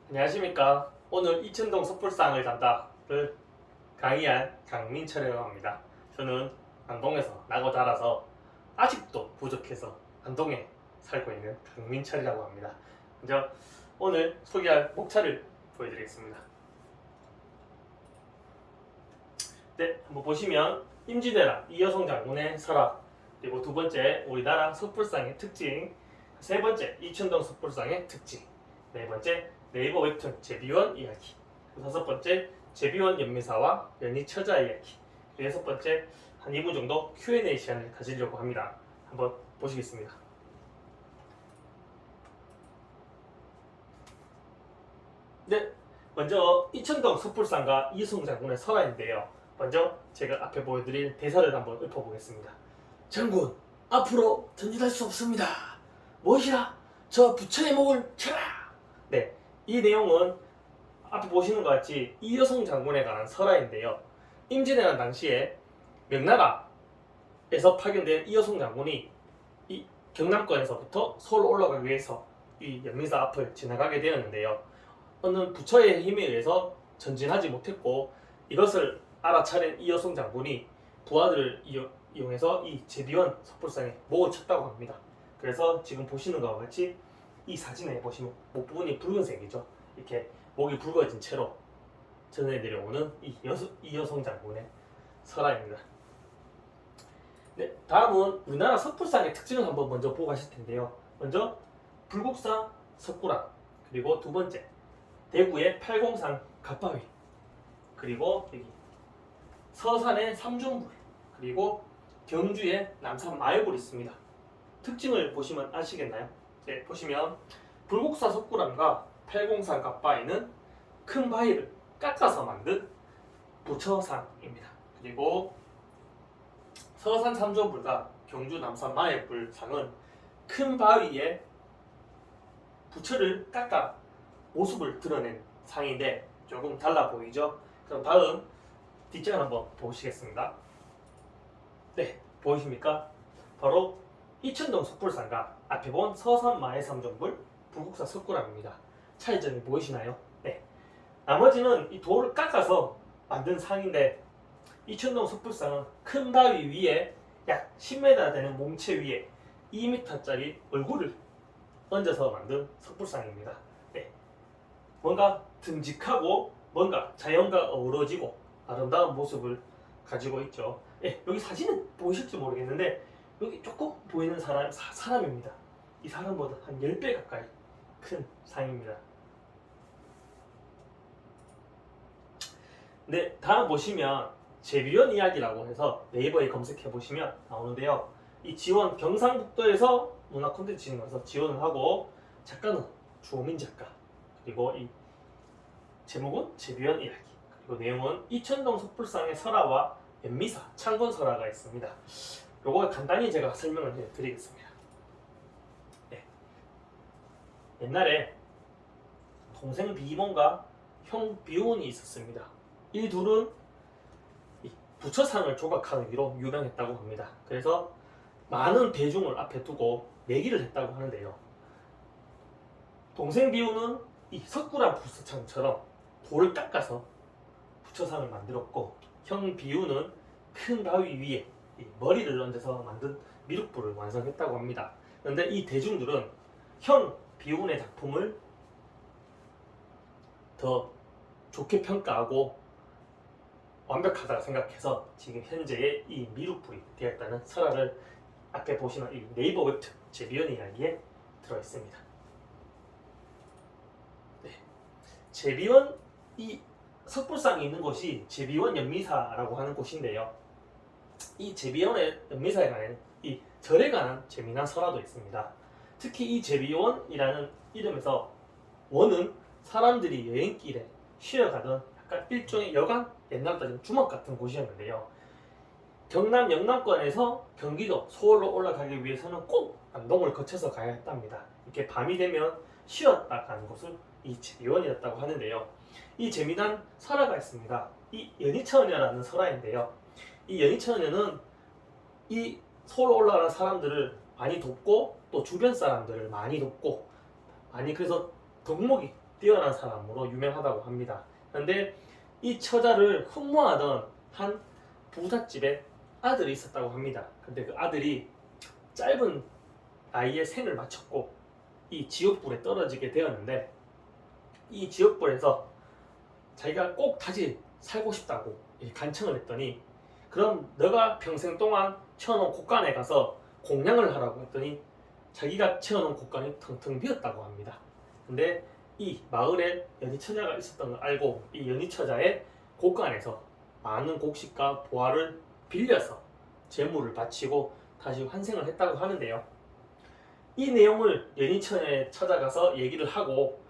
안녕하십니까. 오늘 이천동 섣불상을 잡다를 강의한 강민철이라고 합니다. 저는 안동에서 나고 자라서 아직도 부족해서 안동에 살고 있는 강민철이라고 합니다. 먼저 오늘 소개할 목차를 보여드리겠습니다. 네, 한번 보시면 임진왜란 이여성 장군의 설화, 그리고 두 번째 우리나라 섣불상의 특징, 세 번째 이천동 섣불상의 특징, 네 번째 네이버 웹툰 제비원 이야기, 다섯 번째 제비원 연미사와 연희처자 이야기, 여섯 번째 한 2분 정도 Q&A 시간을 가지려고 합니다. 한번 보시겠습니다. 네, 먼저 이천동 섣불상과 이여성 장군의 설화인데요. 먼저 제가 앞에 보여드릴 대사를 한번 읊어보겠습니다. 장군, 앞으로 전진할 수 없습니다. 무엇이라? 저 부처의 목을 쳐라! 네, 이 내용은 앞에 보시는 것 같이 이여성 장군에 관한 설화인데요. 임진왜란 당시에 명나라에서 파견된 이여성 장군이 이 경남권에서부터 서울로 올라가기 위해서 이 연민사 앞을 지나가게 되었는데요. 어느 부처의 힘에 의해서 전진하지 못했고, 이것을 알아차린 이여성 장군이 부하들을 이용해서 이 제비원 섣불상에 목을 쳤다고 합니다. 그래서 지금 보시는 것과 같이 이 사진에 보시면 목 부분이 붉은색이죠. 이렇게 목이 붉어진 채로 전해 내려오는 이여성 장군의 설화입니다. 네, 다음은 우리나라 섣불상의 특징을 한번 먼저 보고 가실 텐데요. 먼저 불국사 석굴암, 그리고 두 번째 대구의 팔공산 갓바위, 그리고 여기 서산의 삼중불, 그리고 경주의 남산 마을굴이 있습니다. 특징을 보시면 아시겠나요? 네, 보시면 불국사 석굴암과 팔공산 갓바위는 큰 바위를 깎아서 만든 부처상입니다. 그리고 서산 삼중불과 경주 남산 마을굴상은 큰 바위에 부처를 깎아 모습을 드러낸 상인데 조금 달라 보이죠? 그럼 다음 뒷장을 한번 보시겠습니다. 네, 보이십니까? 바로 이천동 섣불상과 앞에 본 서산 마의 삼중불, 불국사 석굴암입니다. 차이점이 보이시나요? 네. 나머지는 이 돌을 깎아서 만든 상인데, 이천동 섣불상은 큰 바위 위에 약 10m 되는 몸체 위에 2m짜리 얼굴을 얹어서 만든 섣불상입니다. 네. 뭔가 듬직하고 뭔가 자연과 어우러지고 아름다운 모습을 가지고 있죠. 네, 여기 사진은 보이실지 모르겠는데 여기 조금 보이는 사람입니다. 이 사람보다 한 10배 가까이 큰 상입니다. 네, 다음 보시면 제비원 이야기라고 해서 네이버에 검색해 보시면 나오는데요. 이 지원 경상북도에서 문화 콘텐츠 진흥원에서 지원을 하고, 작가는 주호민 작가, 그리고 이 제목은 제비원 이야기, 그리고 내용은 이천동 섣불상의 설화와 연미사 창건 설화가 있습니다. 요거 간단히 제가 설명을 드리겠습니다. 네. 옛날에 동생 비mon과 형 비운이 있었습니다. 이 둘은 부처상을 조각하는 위로 유명했다고 합니다. 그래서 많은 대중을 앞에 두고 내기를 했다고 하는데요. 동생 비운은 이 석굴암 부처상처럼 돌을 깎아서 부처상을 만들었고, 형 비운은 큰 바위 위에 이 머리를 얹어서 만든 미륵불을 완성했다고 합니다. 그런데 이 대중들은 형 비운의 작품을 더 좋게 평가하고 완벽하다고 생각해서 지금 현재의 이 미륵불이 되었다는 설화를 앞에 보시는 이 네이버 웹툰 제비원 이야기에 들어있습니다. 네. 제비원 이 석불상이 있는 곳이 제비원 연미사라고 하는 곳인데요. 이 제비원의 연미사에 관한 이 절에 관한 재미난 설화도 있습니다. 특히 이 제비원이라는 이름에서 원은 사람들이 여행길에 쉬어가던 약간 일종의 여관, 옛날 따지면 주막 같은 곳이었는데요. 경남 영남권에서 경기도 서울로 올라가기 위해서는 꼭 안동을 거쳐서 가야 했답니다. 이렇게 밤이 되면 쉬었다 가는 곳은 이 제비원이었다고 하는데요. 이 재미난 설화가 있습니다. 이 연희처녀라는 설화인데요. 이 연희처녀는 이 서울로 올라가는 사람들을 많이 돕고, 또 주변 사람들을 많이 돕고, 많이 그래서 덕목이 뛰어난 사람으로 유명하다고 합니다. 그런데 이 처자를 흠모하던 한 부잣집에 아들이 있었다고 합니다. 근데 그 아들이 짧은 나이에 생을 마쳤고 이 지옥불에 떨어지게 되었는데, 이 지옥불에서 자기가 꼭 다시 살고 싶다고 간청을 했더니, 그럼 너가 평생 동안 채워놓은 곳간에 가서 공양을 하라고 했더니 자기가 채워놓은 곳간이 텅텅 비었다고 합니다. 근데 이 마을에 연희처자가 있었던 걸 알고 이 연희처자의 곳간에서 많은 곡식과 보화를 빌려서 재물을 바치고 다시 환생을 했다고 하는데요. 이 내용을 연희처에 찾아가서 얘기를 하고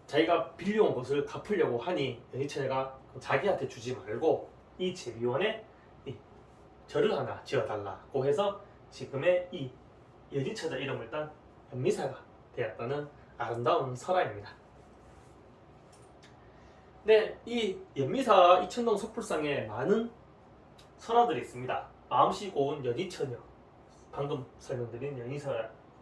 자기가 빌려온 것을 갚으려고 하니 연희처가 자기한테 주지 말고 이 제비원에 이 절을 하나 지어달라고 해서 지금의 이 연희처자 이름을 딴 연미사가 되었다는 아름다운 설화입니다. 네, 이 연미사 이천동 섭불상에 많은 설화들이 있습니다. 마음씨 고운 연희처녀, 방금 설명드린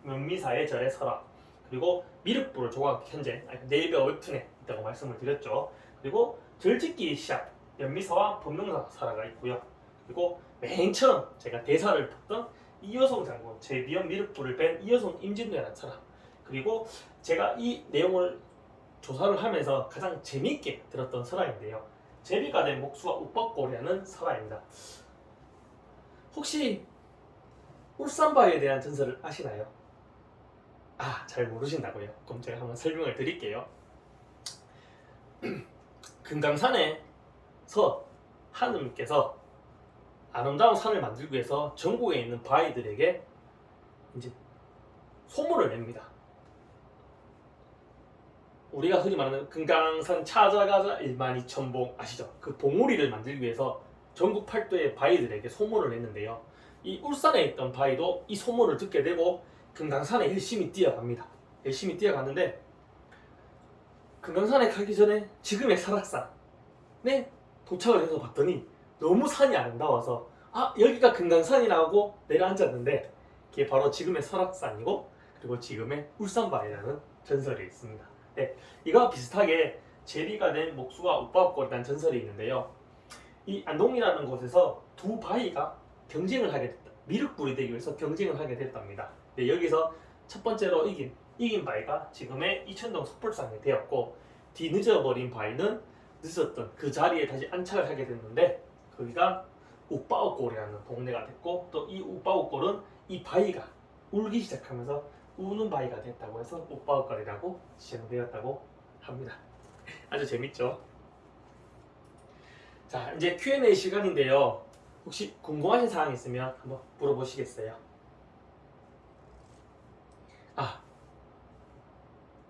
연미사의 절의 설화, 그리고 미륵불 조각 현재 네이버 웹툰에 있다고 말씀을 드렸죠. 그리고 절짓기 시작 연미사와 법명사 설화가 있고요. 그리고 맨 처음 제가 대사를 탔던 이여송 장군 제비연 미륵불을 뺀 이여송 임진왜란 설화, 그리고 제가 이 내용을 조사를 하면서 가장 재미있게 들었던 설화인데요. 제비가 된 목수와 웃박골이라는 설화입니다. 혹시 울산바위에 대한 전설을 아시나요? 잘 모르신다고요? 그럼 제가 한번 설명을 드릴게요. 금강산에서 하느님께서 아름다운 산을 만들기 위해서 전국에 있는 바위들에게 이제 소문을 냅니다. 우리가 흔히 말하는 금강산 찾아가자 12,000봉 아시죠? 그 봉우리를 만들기 위해서 전국 팔도의 바위들에게 소문을 냈는데요. 이 울산에 있던 바위도 이 소문을 듣게 되고 금강산에 열심히 뛰어갑니다. 열심히 뛰어갔는데 금강산에 가기 전에 지금의 설악산에 도착을 해서 봤더니 너무 산이 아름다워서 여기가 금강산이라고 내려앉았는데, 그게 바로 지금의 설악산이고 그리고 지금의 울산바위라는 전설이 있습니다. 네, 이와 비슷하게 제비가 된 목수와 웃박골이라는 전설이 있는데요. 이 안동이라는 곳에서 두 바위가 경쟁을 하게 됐다. 미륵불이 되기 위해서 경쟁을 하게 됐답니다. 네, 여기서 첫 번째로 이긴 바위가 지금의 이천동 섭불상이 되었고, 뒤늦어버린 바위는 늦었던 그 자리에 다시 안착을 하게 됐는데 거기가 웃바웃골이라는 동네가 됐고, 또 이 웃바웃골은 이 바위가 울기 시작하면서 우는 바위가 됐다고 해서 웃바웃골이라고 지정되었다고 합니다. 아주 재밌죠? 자, 이제 Q&A 시간인데요. 혹시 궁금하신 사항 있으면 한번 물어보시겠어요?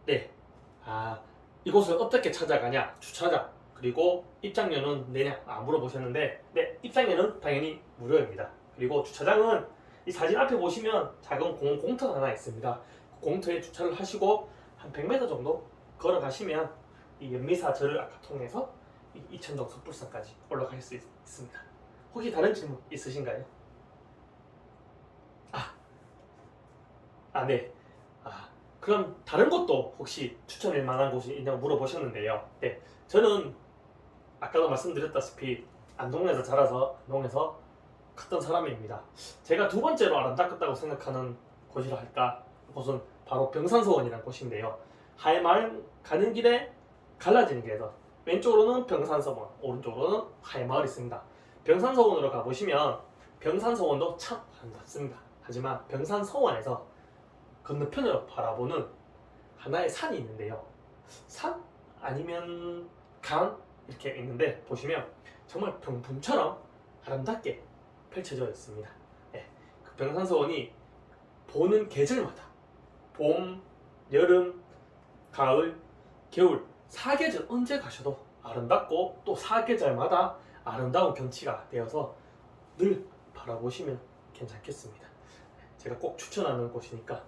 네. 이곳을 어떻게 찾아가냐? 주차장, 그리고 입장료는 내냐? 물어보셨는데, 네, 입장료는 당연히 무료입니다. 그리고 주차장은 이 사진 앞에 보시면 작은 공터가 하나 있습니다. 그 공터에 주차를 하시고 한 100m 정도 걸어가시면 이 연미사 절을 아까 통해서 이 이천동 섭불상까지 올라갈 수 있습니다. 혹시 다른 질문 있으신가요? 네. 그럼 다른 곳도 혹시 추천할 만한 곳이 있냐고 물어보셨는데요. 네, 저는 아까도 말씀드렸다시피 안동에서 자라서 안동에서 컸던 사람입니다. 제가 두 번째로 아름답다고 생각하는 곳이라 할까? 그곳은 바로 병산서원이라는 곳인데요. 하회마을 가는 길에 갈라지는 길에서 왼쪽으로는 병산서원, 오른쪽으로는 하회마을이 있습니다. 병산서원으로 가보시면 병산서원도 참 아름답습니다. 하지만 병산서원에서 건너편으로 바라보는 하나의 산이 있는데요. 산 아니면 강 이렇게 있는데 보시면 정말 병풍처럼 아름답게 펼쳐져 있습니다. 네, 그 병산서원이 보는 계절마다 봄, 여름, 가을, 겨울 4계절 언제 가셔도 아름답고 또 4계절마다 아름다운 경치가 되어서 늘 바라보시면 괜찮겠습니다. 제가 꼭 추천하는 곳이니까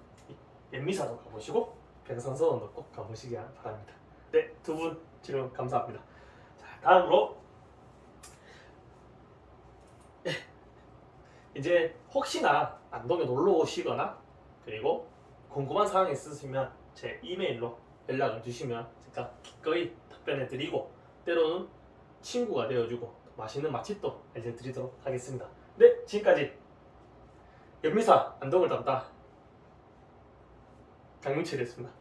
연미사도 가보시고 병산서원도 꼭 가보시기 바랍니다. 네, 두 분 질문 감사합니다. 자, 다음으로 이제 혹시나 안동에 놀러 오시거나 그리고 궁금한 사항이 있으시면 제 이메일로 연락을 주시면 제가 기꺼이 답변해드리고 때로는 친구가 되어주고 맛있는 맛집도 알려드리도록 하겠습니다. 네, 지금까지 연미사 안동을 담당 장민철이었습니다.